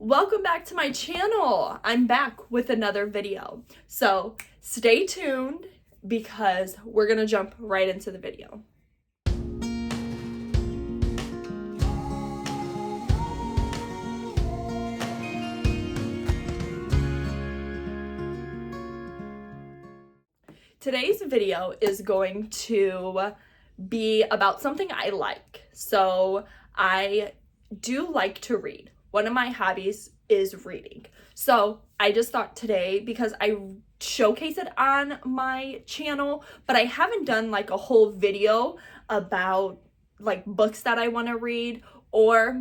Welcome back to my channel. I'm back with another video. So stay tuned because we're gonna jump right into the video. Today's video is going to be about something I like. So I do like to read. One of my hobbies is reading. So I just thought today, because I showcase it on my channel, but I haven't done like a whole video about like books that I want to read, or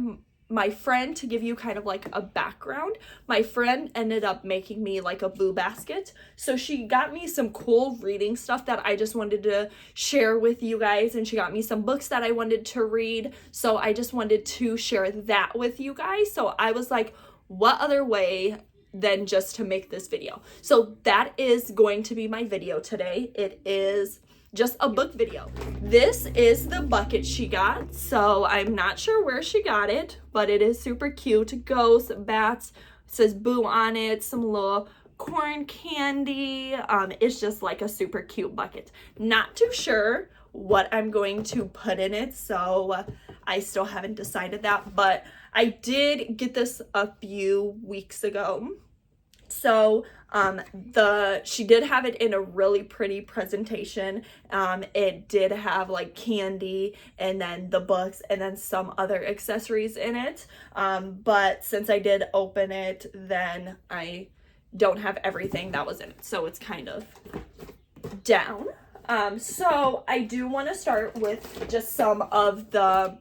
my friend, to give you kind of like a background, my friend ended up making me like a boo basket. So she got me some cool reading stuff that I just wanted to share with you guys, and she got me some books that I wanted to read. So I just wanted to share that with you guys. So I was like, what other way than just to make this video? So that is going to be my video today. It is just a book video. This is the bucket she got, so I'm not sure where she got it, but it is super cute. Ghosts, bats, it says boo on it, some little corn candy. It's just like a super cute bucket. Not too sure what I'm going to put in it, so I still haven't decided that, but I did get this a few weeks ago. So she did have it in a really pretty presentation. It did have like candy and then the books and then some other accessories in it. But since I did open it, then I don't have everything that was in it. So it's kind of down. So I do want to start with just some of the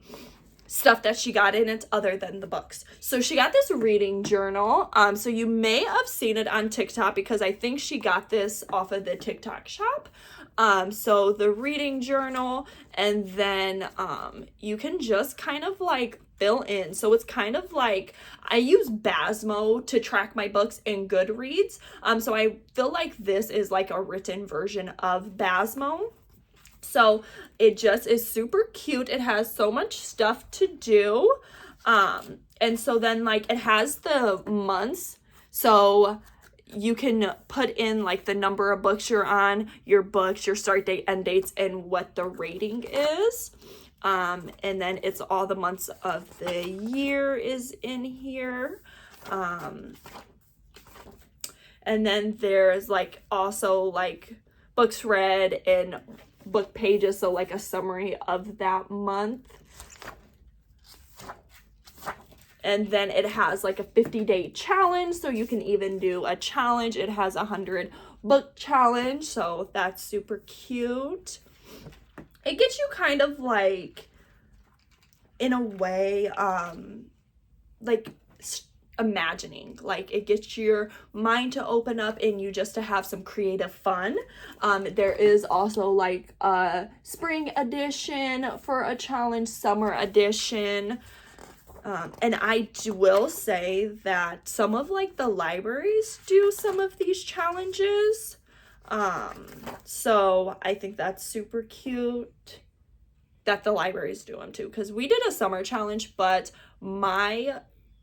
stuff that she got in it other than the books. So she got this reading journal. So you may have seen it on TikTok because I think she got this off of the TikTok shop. So the reading journal, and then you can just kind of like fill in. So it's kind of like, I use Basmo to track my books in Goodreads. So I feel like this is like a written version of Basmo. So it just is super cute. It has so much stuff to do. And so then like it has the months. So you can put in like the number of books you're on, your books, your start date, end dates, and what the rating is. And then it's all the months of the year is in here. And then there's like also like books read and book pages, so like a summary of that month. And then it has like a 50-day challenge, so you can even do a challenge. It has a 100 book challenge, so that's super cute. It gets you kind of like, in a way, like imagining, like it gets your mind to open up and you just to have some creative fun. There is also like a spring edition for a challenge, summer edition, and I will say that some of like the libraries do some of these challenges, so I think that's super cute that the libraries do them too, because we did a summer challenge, but my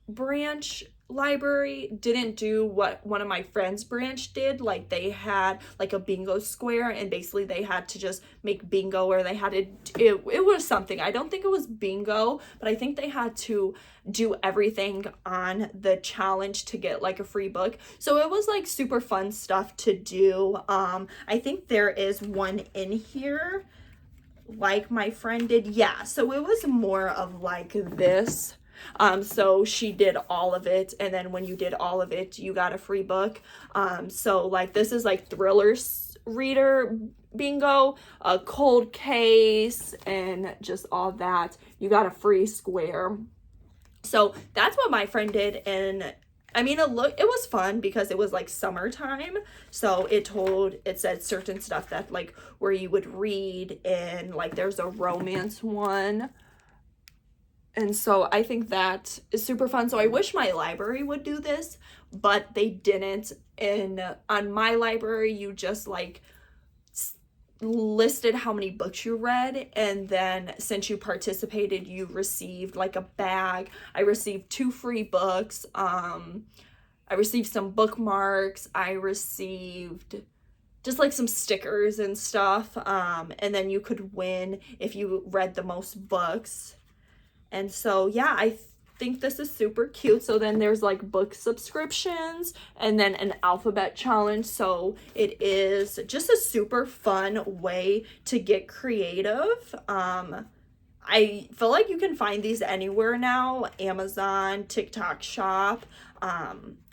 branch library didn't do what one of my friends' branch did. Like they had like a bingo square, and basically they had to just make bingo, or they had to, it was something, I don't think it was bingo, but I think they had to do everything on the challenge to get like a free book. So it was like super fun stuff to do. I think there is one in here like my friend did. Yeah, so it was more of like this. So she did all of it, and then when you did all of it, you got a free book. So like this is like thriller reader bingo, a cold case, and just all that. You got a free square. So that's what my friend did, and I mean, it was fun because it was like summertime. So it said certain stuff that like where you would read, and like there's a romance one. And so I think that is super fun. So I wish my library would do this, but they didn't. And on my library, you just like listed how many books you read, and then since you participated, you received like a bag. I received 2 free books. I received some bookmarks. I received just like some stickers and stuff. And then you could win if you read the most books. And so, yeah, I think this is super cute. So then there's like book subscriptions and then an alphabet challenge. So it is just a super fun way to get creative. I feel like you can find these anywhere now, Amazon, TikTok Shop.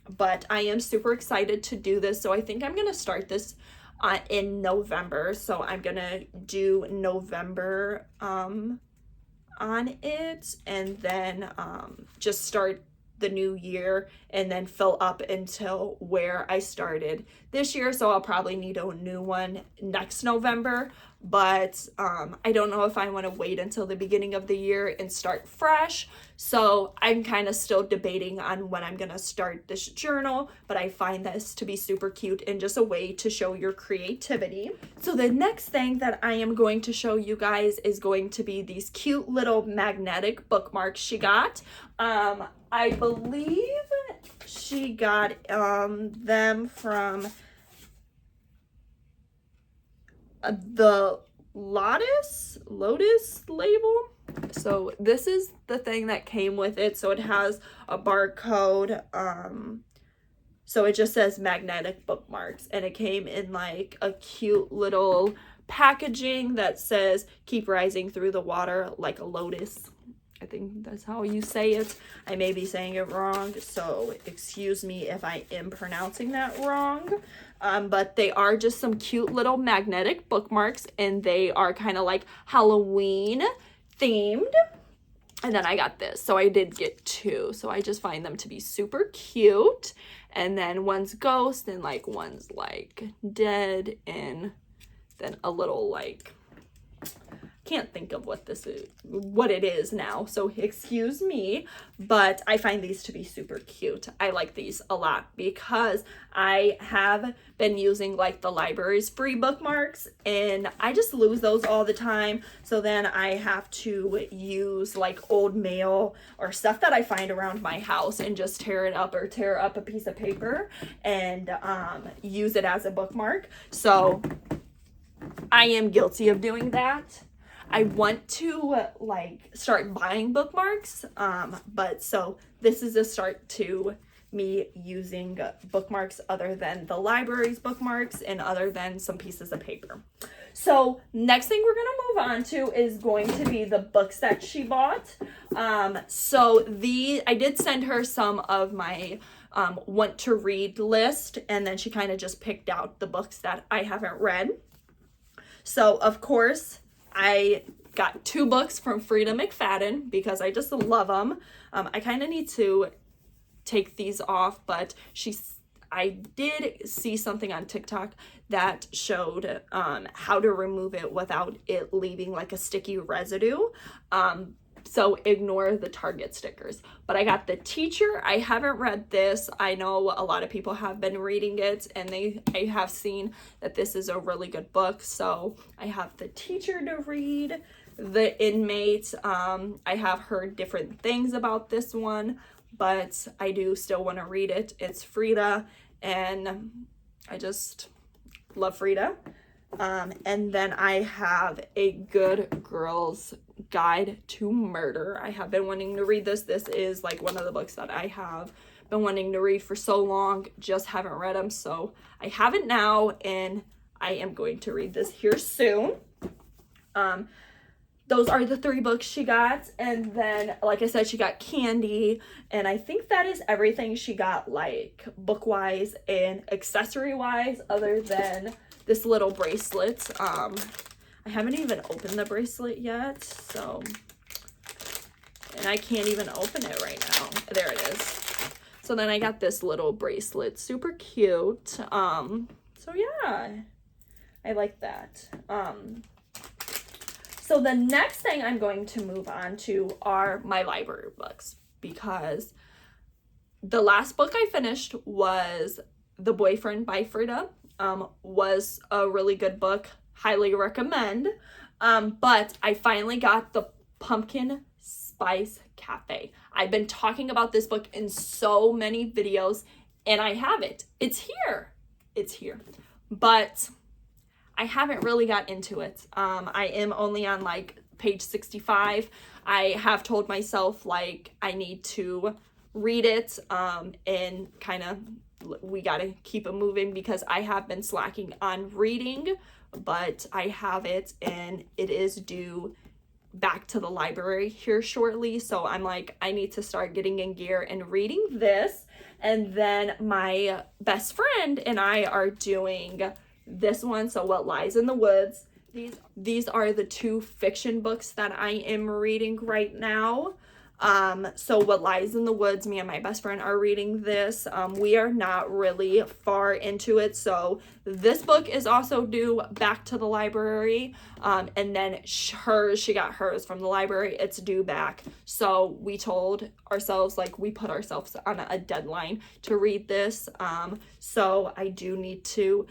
But I am super excited to do this. So I think I'm going to start this in November. So I'm going to do November on it, and then just start the new year and then fill up until where I started this year. So I'll probably need a new one next November, but I don't know if I want to wait until the beginning of the year and start fresh. So I'm kind of still debating on when I'm gonna start this journal, but I find this to be super cute and just a way to show your creativity. So the next thing that I am going to show you guys is going to be these cute little magnetic bookmarks she got. I believe she got them from the Lotus label. So this is the thing that came with it. So it has a barcode. So it just says magnetic bookmarks, and it came in like a cute little packaging that says keep rising through the water like a lotus. I think that's how you say it. I may be saying it wrong, so excuse me if I am pronouncing that wrong. But they are just some cute little magnetic bookmarks, and they are kind of like Halloween themed. And then I got this, so I did get 2. So I just find them to be super cute. And then one's ghost, and like one's like dead, and then a little like, can't think of what this is, what it is now, so excuse me, but I find these to be super cute. I like these a lot because I have been using like the library's free bookmarks, and I just lose those all the time. So then I have to use like old mail or stuff that I find around my house and just tear it up or tear up a piece of paper and use it as a bookmark. So I am guilty of doing that. I want to like start buying bookmarks, but so this is a start to me using bookmarks other than the library's bookmarks and other than some pieces of paper. So next thing we're gonna move on to is going to be the books that she bought. I did send her some of my want to read list, and then she kind of just picked out the books that I haven't read. So of course, I got 2 books from Frida McFadden because I just love them. I kind of need to take these off, but I did see something on TikTok that showed how to remove it without it leaving like a sticky residue. So ignore the Target stickers. But I got The Teacher. I haven't read this. I know a lot of people have been reading it, and I have seen that this is a really good book. So I have The Teacher to read. The Inmate. I have heard different things about this one, but I do still want to read it. It's Frida, and I just love Frida. And then I have A Good Girl's Guide to Murder. I have been wanting to read this. This is like one of the books that I have been wanting to read for so long, just haven't read them. So I have it now, and I am going to read this here soon. Those are the 3 books she got. And then, like I said, she got candy, and I think that is everything she got, like book-wise and accessory-wise, other than this little bracelet. I haven't even opened the bracelet yet, so, and I can't even open it right now. There it is. So then I got this little bracelet, super cute. So yeah, I like that. So the next thing I'm going to move on to are my library books, because the last book I finished was The Boyfriend by Frida. Was a really good book. highly recommend. But I finally got the Pumpkin Spice Cafe. I've been talking about this book in so many videos, and I have it. It's here. It's here. But I haven't really got into it. I am only on like page 65. I have told myself like I need to read it, and kind of we got to keep it moving because I have been slacking on reading, but I have it and it is due back to the library here shortly. So I'm like, I need to start getting in gear and reading this. And then my best friend and I are doing this one, so What Lies in the Woods. These are the two fiction books that I am reading right now. So What Lies in the Woods, me and my best friend are reading this. We are not really far into it, so this book is also due back to the library. And then she got hers from the library. It's due back. So we told ourselves, like, we put ourselves on a deadline to read this. So I do need to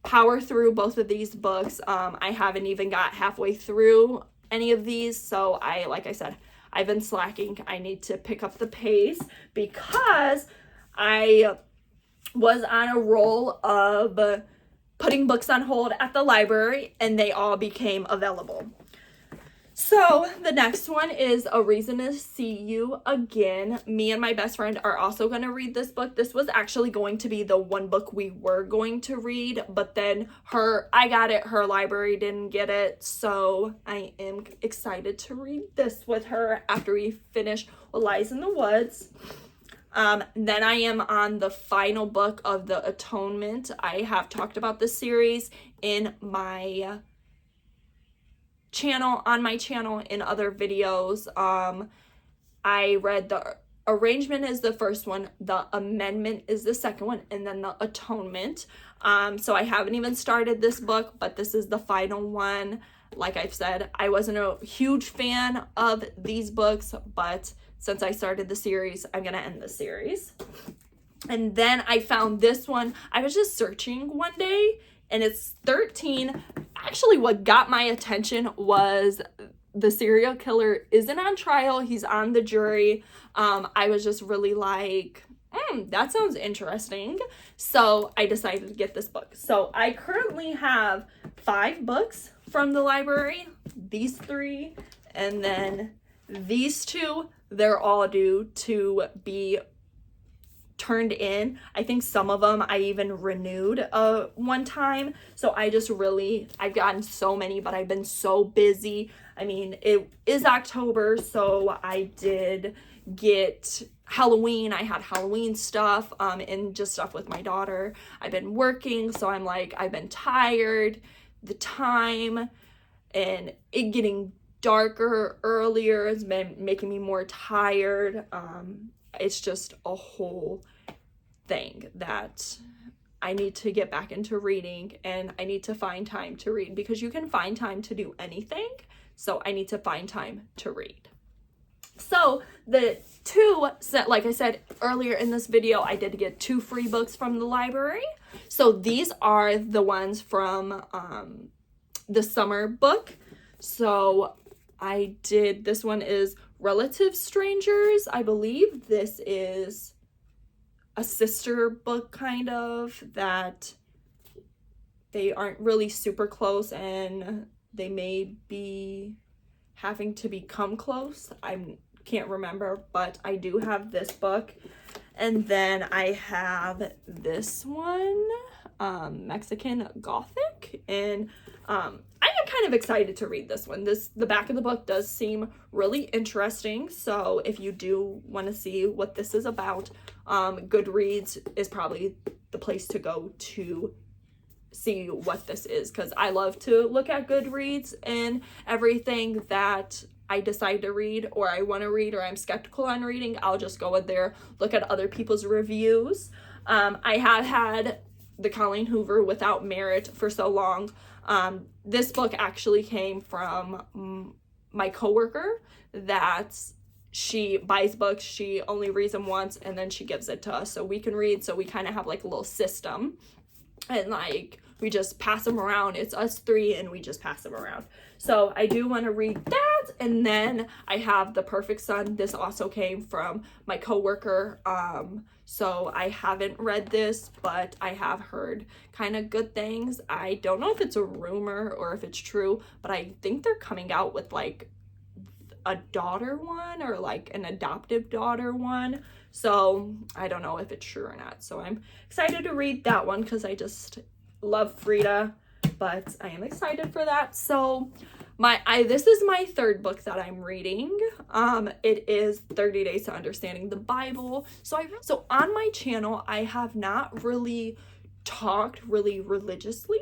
power through both of these books. I haven't even got halfway through any of these, so like I said, I've been slacking. I need to pick up the pace because I was on a roll of putting books on hold at the library and they all became available. So the next one is A Reason to See You Again. Me and my best friend are also going to read this book. This was actually going to be the one book we were going to read, but then I got it, her library didn't get it. So I am excited to read this with her after we finish What Lies in the Woods. Then I am on the final book of The Atonement. I have talked about this series in my channel, on my channel, in other videos. I read The Arrangement is the first one, The Amendment is the second one, and then The Atonement. So I haven't even started this book, but this is the final one. Like I've said, I wasn't a huge fan of these books, but since I started the series, I'm gonna end the series. And then I found this one. I was just searching one day, and it's 13. Actually, what got my attention was the serial killer isn't on trial. He's on the jury. I was just really like, that sounds interesting. So I decided to get this book. So I currently have 5 books from the library. These 3, and then these 2, they're all due to be turned in. I think some of them I even renewed one time. So I've gotten so many, but I've been so busy. I mean, it is October, so I did get Halloween. I had Halloween stuff, and just stuff with my daughter. I've been working, so I'm like, I've been tired, the time, and it getting darker earlier has been making me more tired. It's just a whole thing that I need to get back into reading, and I need to find time to read, because you can find time to do anything. So I need to find time to read. So the 2, like I said earlier in this video, I did get 2 free books from the library. So these are the ones from the summer book. So this one is Relative Strangers. I believe this is a sister book, kind of, that they aren't really super close and they may be having to become close. I can't remember, but I do have this book. And then I have this one, Mexican Gothic, and I am kind of excited to read this one. The back of the book does seem really interesting, so if you do want to see what this is about, Goodreads is probably the place to go to see what this is, because I love to look at Goodreads and everything that I decide to read, or I want to read, or I'm skeptical on reading. I'll just go in there, look at other people's reviews. I have had the Colleen Hoover Without Merit for so long. This book actually came from my coworker, that she buys books, she only reads them once, and then she gives it to us so we can read. So we kind of have like a little system. and like we just pass them around. It's us three and we just pass them around. So I do want to read that. And then I have The Perfect Son. This also came from my coworker. So I haven't read this, but I have heard kind of good things. I don't know if it's a rumor or if it's true, but I think they're coming out with like a daughter one or like an adoptive daughter one. So I don't know if it's true or not. So I'm excited to read that one because I just love Frida, but I am excited for that. So this is my third book that I'm reading. It is 30 Days to Understanding the Bible. So on my channel, I have not really talked really religiously.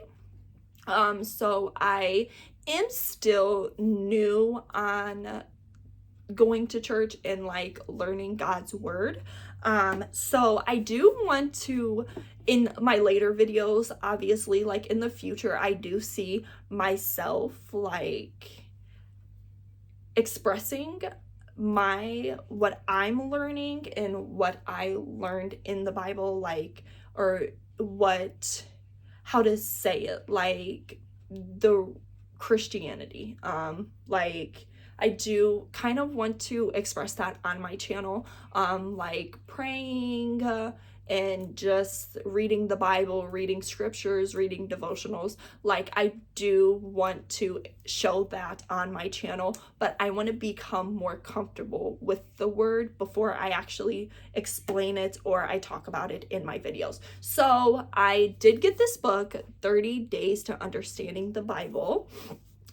So I am still new on going to church and like learning God's word. So I do want to, in my later videos, obviously, like in the future, I do see myself like expressing what I'm learning and what I learned in the Bible, like, or how to say it, like the Christianity, like I do kind of want to express that on my channel, like praying and just reading the Bible, reading scriptures, reading devotionals. Like I do want to show that on my channel, but I want to become more comfortable with the word before I actually explain it or I talk about it in my videos. So I did get this book, 30 Days to Understanding the Bible.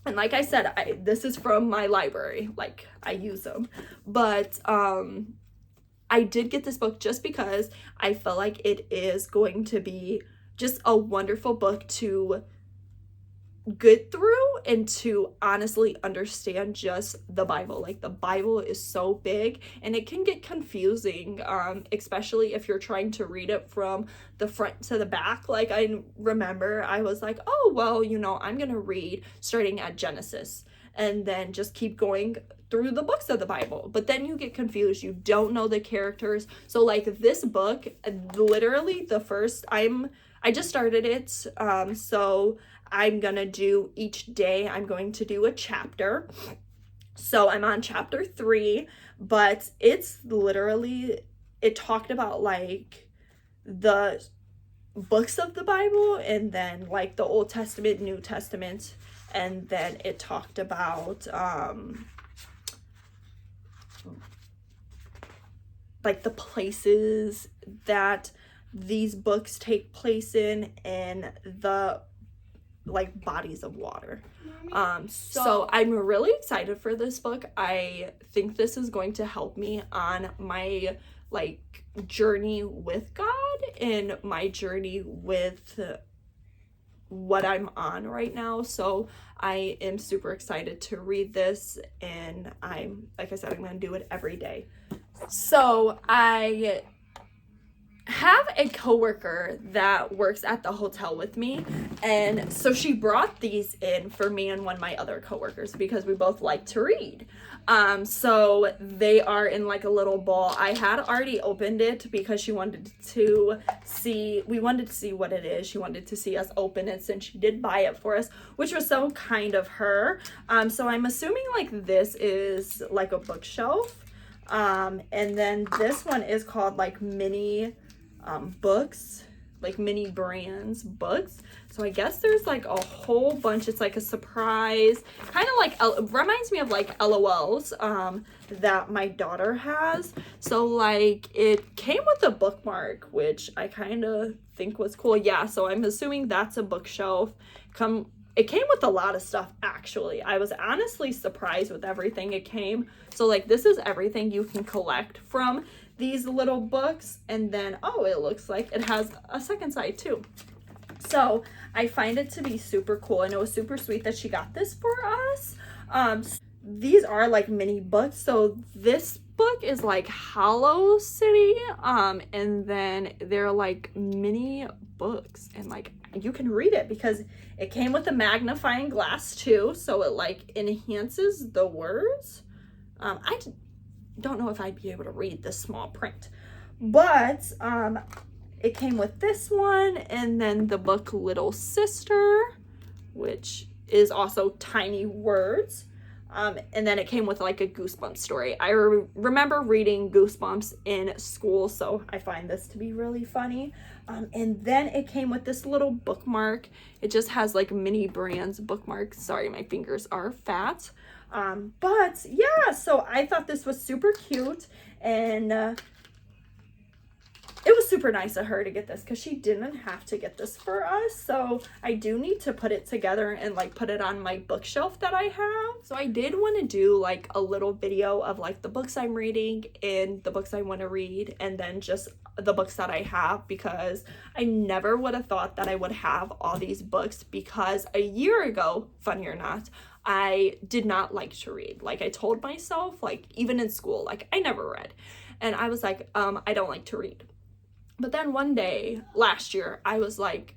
And like I said, this is from my library, like I use them, but I did get this book just because I felt like it is going to be just a wonderful book to get through and to honestly understand just the Bible. Like the Bible is so big and it can get confusing, especially if you're trying to read it from the front to the back. Like I remember I was like, oh, well, you know, I'm gonna read starting at Genesis and then just keep going through the books of the Bible. But then you get confused. You don't know the characters. So like this book, literally I just started it. So I'm gonna do each day, I'm going to do a chapter. So I'm on chapter 3, but it's literally, it talked about like the books of the Bible and then like the Old Testament, New Testament, and then it talked about like the places that these books take place in and the like bodies of water. So I'm really excited for this book. I think this is going to help me on my like journey with God and my journey with what I'm on right now. So I am super excited to read this, and like I said, I'm going to do it every day. So I have a coworker that works at the hotel with me, and so she brought these in for me and one of my other coworkers because we both like to read. So they are in like a little bowl. I had already opened it because we wanted to see what it is. She wanted to see us open it since she did buy it for us, which was so kind of her. So I'm assuming like this is like a bookshelf. And then this one is called like mini books, like mini brands books. So I guess there's like a whole bunch. It's like a surprise, kind of like reminds me of like LOLs that my daughter has. So like it came with a bookmark, which I kind of think was cool. Yeah, so I'm assuming that's a bookshelf. It came with a lot of stuff, actually. I was honestly surprised with everything it came. So like this is everything you can collect from these little books. And then, oh, it looks like it has a second side too. So I find it to be super cool, and it was super sweet that she got this for us. These are like mini books. So this book is like Hollow City, and then they're like mini books, and like you can read it because it came with a magnifying glass too, so it like enhances the words. I don't know if I'd be able to read this small print, but it came with this one, and then the book Little Sister, which is also tiny words. And then it came with like a Goosebumps story. I remember reading Goosebumps in school, so I find this to be really funny. And then it came with this little bookmark. It just has like mini brands bookmarks. Sorry, my fingers are fat. But yeah, so I thought this was super cute, and it was super nice of her to get this because she didn't have to get this for us. So I do need to put it together and like put it on my bookshelf that I have. So I did want to do like a little video of like the books I'm reading and the books I want to read, and then just the books that I have, because I never would have thought that I would have all these books, because a year ago, funny or not, I did not like to read. Like I told myself, like even in school, like I never read. And I was like, I don't like to read. But then one day last year, I was like,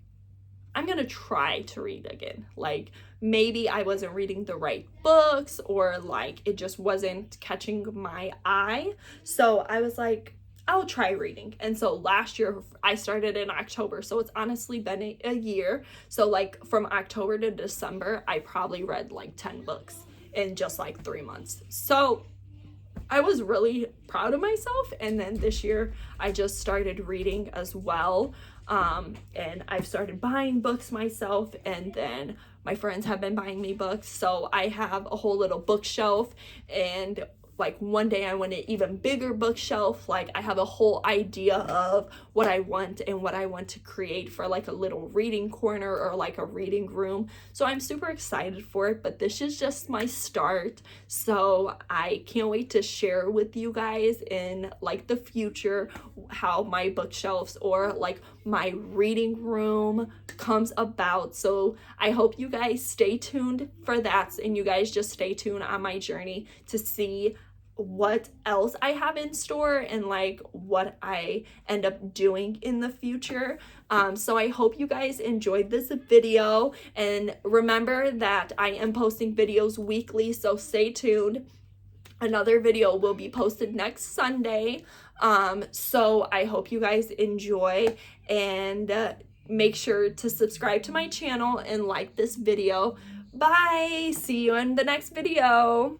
I'm gonna try to read again. Like maybe I wasn't reading the right books, or like it just wasn't catching my eye. So I was like, I'll try reading. And so last year I started in October, so it's honestly been a year. So like from October to December, I probably read like 10 books in just like 3 months. So I was really proud of myself. And then this year I just started reading as well. And I've started buying books myself, and then my friends have been buying me books. So I have a whole little bookshelf, and like one day I want an even bigger bookshelf. Like I have a whole idea of what I want and what I want to create for like a little reading corner or like a reading room. So I'm super excited for it, but this is just my start. So I can't wait to share with you guys in like the future how my bookshelves or like my reading room comes about. So I hope you guys stay tuned for that, and you guys just stay tuned on my journey to see what else I have in store and like what I end up doing in the future. So I hope you guys enjoyed this video, and remember that I am posting videos weekly, so stay tuned. Another video will be posted next Sunday. So I hope you guys enjoy, and make sure to subscribe to my channel and like this video. Bye! See you in the next video.